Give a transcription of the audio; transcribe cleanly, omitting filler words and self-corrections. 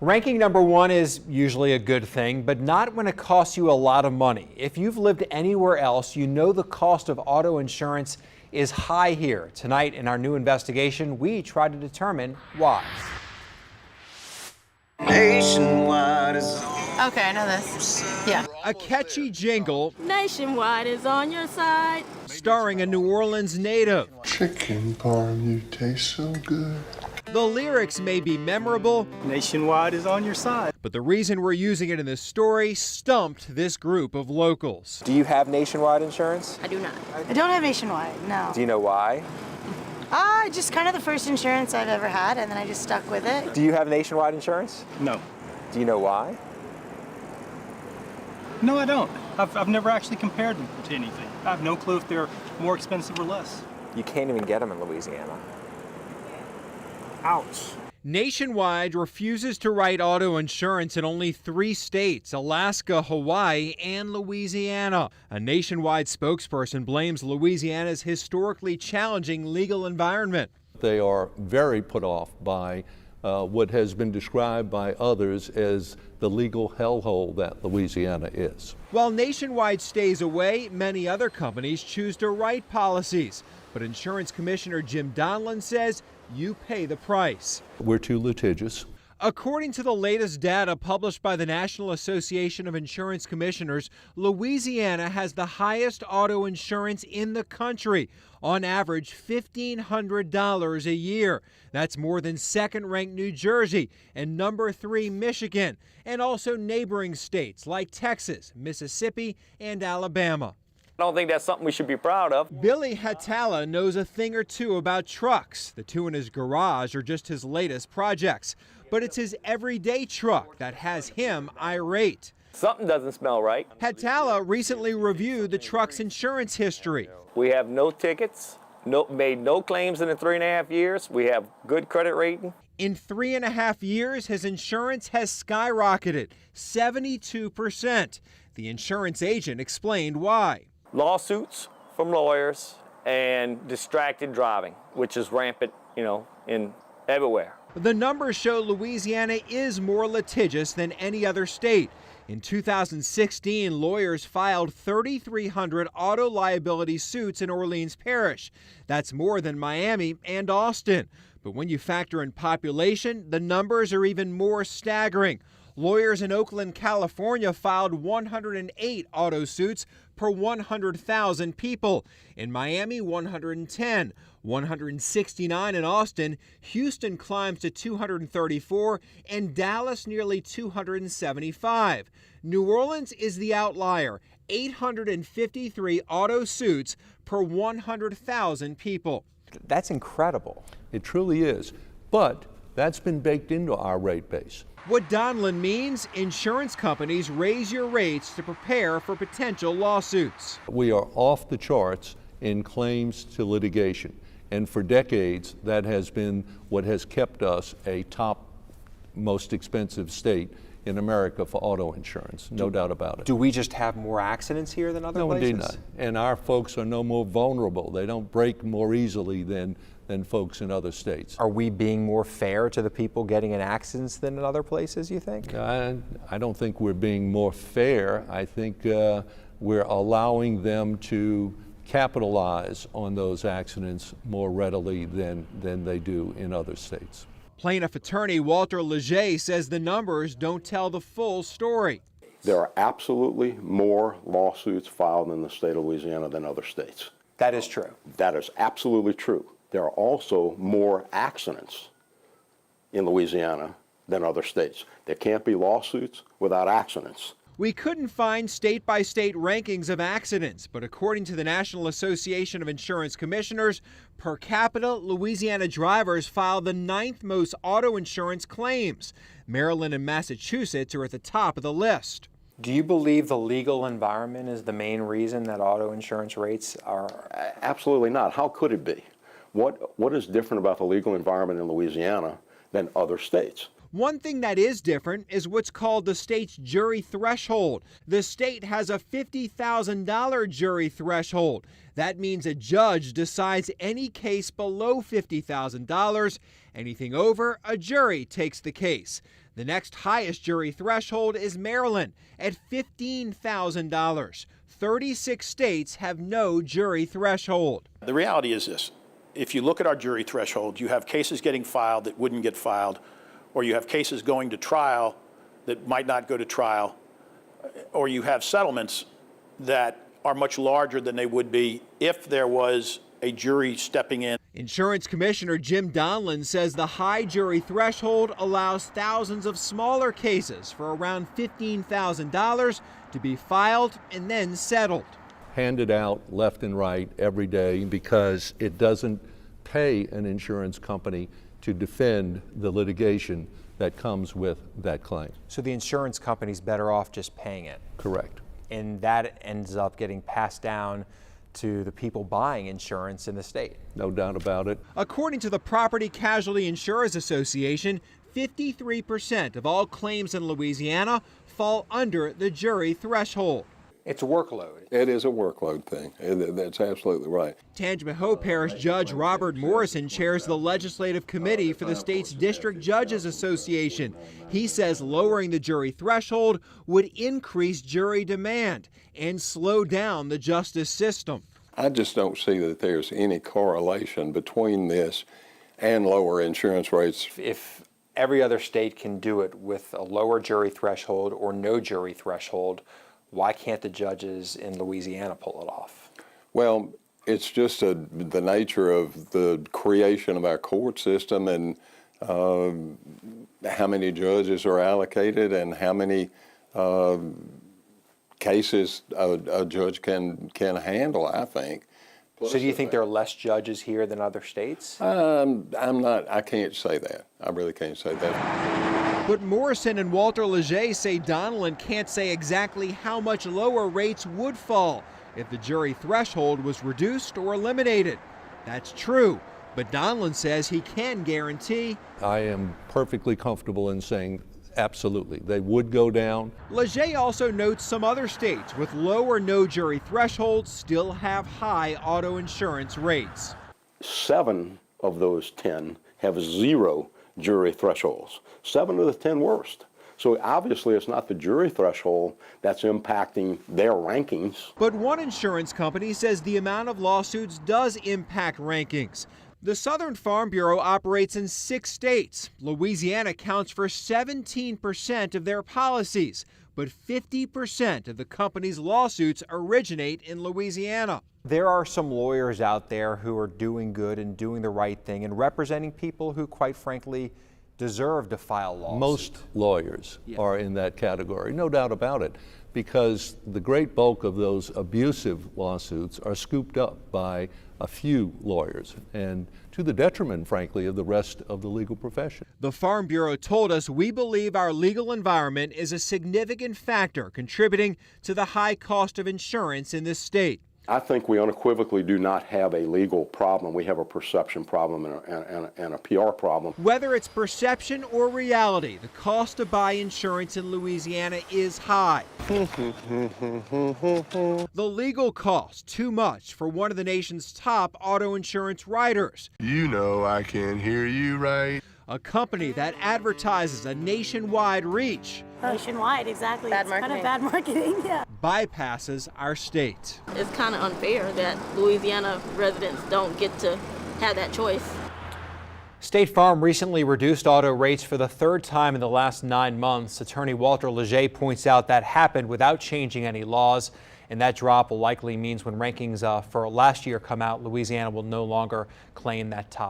Ranking number one is usually a good thing, but not when it costs you a lot of money. If you've lived anywhere else, you know the cost of auto insurance is high here. Tonight in our new investigation, we try to determine why. Nationwide is Okay, I know this. Yeah. A catchy jingle Nationwide is on your side. starring a New Orleans native. Chicken parm, you taste so good. The lyrics may be memorable, Nationwide is on your side. but the reason we're using it in this story stumped this group of locals. Do you have nationwide insurance? I do not. I don't have Nationwide, no. Do you know why? Just kind of the first insurance I've ever had, and then I just stuck with it. Do you have nationwide insurance? No. Do you know why? No, I don't. I've never actually compared them to anything. I have no clue if they're more expensive or less. You can't even get them in Louisiana. Ouch. Nationwide refuses to write auto insurance in only 3 states, Alaska, Hawaii, and Louisiana. A Nationwide spokesperson blames Louisiana's historically challenging legal environment. They are very put off by what has been described by others as the legal hellhole that Louisiana is. While Nationwide stays away, many other companies choose to write policies. But Insurance Commissioner Jim Donlin says you pay the price. We're too litigious. According to the latest data published by the National Association of Insurance Commissioners, Louisiana has the highest auto insurance in the country, on average $1,500 a year. That's more than second-ranked New Jersey and number 3 Michigan, and also neighboring states like Texas, Mississippi, and Alabama. I don't think that's something we should be proud of. Billy Hatala knows a thing or two about trucks. The 2 in his garage are just his latest projects. But it's his everyday truck that has him irate. Something doesn't smell right. Hatala recently reviewed the truck's insurance history. We have no tickets, made no claims in the 3.5 years. We have good credit rating. In 3.5 years, his insurance has skyrocketed 72%. The insurance agent explained why. Lawsuits from lawyers and distracted driving, which is rampant, in everywhere. The numbers show Louisiana is more litigious than any other state. In 2016, lawyers filed 3,300 auto liability suits in Orleans Parish. That's more than Miami and Austin. But when you factor in population, the numbers are even more staggering. Lawyers in Oakland, California filed 108 auto suits per 100,000 people. In Miami, 110. 169 in Austin. Houston climbs to 234, and Dallas nearly 275. New Orleans is the outlier, 853 auto suits per 100,000 people. That's incredible. It truly is. But that's been baked into our rate base. What Donlin means, insurance companies raise your rates to prepare for potential lawsuits. We are off the charts in claims to litigation. And for decades, that has been what has kept us a top most expensive state in America for auto insurance, no doubt about it. Do we just have more accidents here than other places? No, indeed not. And our folks are no more vulnerable. They don't break more easily than folks in other states. Are we being more fair to the people getting in accidents than in other places, you think? I don't think we're being more fair. I think we're allowing them to capitalize on those accidents more readily than they do in other states. Plaintiff attorney Walter Leger says the numbers don't tell the full story. There are absolutely more lawsuits filed in the state of Louisiana than other states. That is true. That is absolutely true. There are also more accidents in Louisiana than other states. There can't be lawsuits without accidents. We couldn't find state-by-state rankings of accidents, but according to the National Association of Insurance Commissioners, per capita, Louisiana drivers filed the 9th most auto insurance claims. Maryland and Massachusetts are at the top of the list. Do you believe the legal environment is the main reason that auto insurance rates are? Absolutely not. How could it be? What is different about the legal environment in Louisiana than other states? One thing that is different is what's called the state's jury threshold. The state has a $50,000 jury threshold. That means a judge decides any case below $50,000. Anything over, a jury takes the case. The next highest jury threshold is Maryland at $15,000. 36 states have no jury threshold. The reality is this. If you look at our jury threshold, you have cases getting filed that wouldn't get filed, or you have cases going to trial that might not go to trial, or you have settlements that are much larger than they would be if there was a jury stepping in. Insurance Commissioner Jim Donlin says the high jury threshold allows thousands of smaller cases for around $15,000 to be filed and then settled. Handed out left and right every day because it doesn't pay an insurance company to defend the litigation that comes with that claim. So the insurance company's better off just paying it. Correct. And that ends up getting passed down to the people buying insurance in the state. No doubt about it. According to the Property Casualty Insurers Association, 53% of all claims in Louisiana fall under the jury threshold. It's a workload. It is a workload thing. That's absolutely right. Tangipahoa Parish Judge Robert Morrison chairs the legislative committee for the state's District Judges Association. He says lowering the jury threshold would increase jury demand and slow down the justice system. I just don't see that there's any correlation between this and lower insurance rates. If every other state can do it with a lower jury threshold or no jury threshold, why can't the judges in Louisiana pull it off? Well, it's just the nature of the creation of our court system and how many judges are allocated and how many cases a judge can handle, I think. So do you think there are less judges here than other states? I can't say that. I really can't say that. But Morrison and Walter Leger say Donlin can't say exactly how much lower rates would fall if the jury threshold was reduced or eliminated. That's true, but Donlin says he can guarantee. I am perfectly comfortable in saying absolutely, they would go down. Leger also notes some other states with low or no jury thresholds still have high auto insurance rates. 7 of those 10 have 0 jury thresholds. 7 of the 10 worst. So obviously it's not the jury threshold that's impacting their rankings. But one insurance company says the amount of lawsuits does impact rankings. The Southern Farm Bureau operates in 6 states. Louisiana counts for 17% of their policies, but 50% of the company's lawsuits originate in Louisiana. There are some lawyers out there who are doing good and doing the right thing and representing people who, quite frankly, deserve to file lawsuits. Most lawyers are in that category, no doubt about it, because the great bulk of those abusive lawsuits are scooped up by a few lawyers, and to the detriment, frankly, of the rest of the legal profession. The Farm Bureau told us we believe our legal environment is a significant factor contributing to the high cost of insurance in this state. I think we unequivocally do not have a legal problem. We have a perception problem and a PR problem. Whether it's perception or reality, the cost to buy insurance in Louisiana is high. The legal cost, too much for one of the nation's top auto insurance writers. You know I can hear you right. A company that advertises a nationwide reach. Nationwide, exactly. Bad It's kind marketing. of bad marketing, yeah. Bypasses our state. It's kind of unfair that Louisiana residents don't get to have that choice. State Farm recently reduced auto rates for the 3rd time in the last 9 months. Attorney Walter Leger points out that happened without changing any laws, and that drop will likely means when rankings for last year come out, Louisiana will no longer claim that top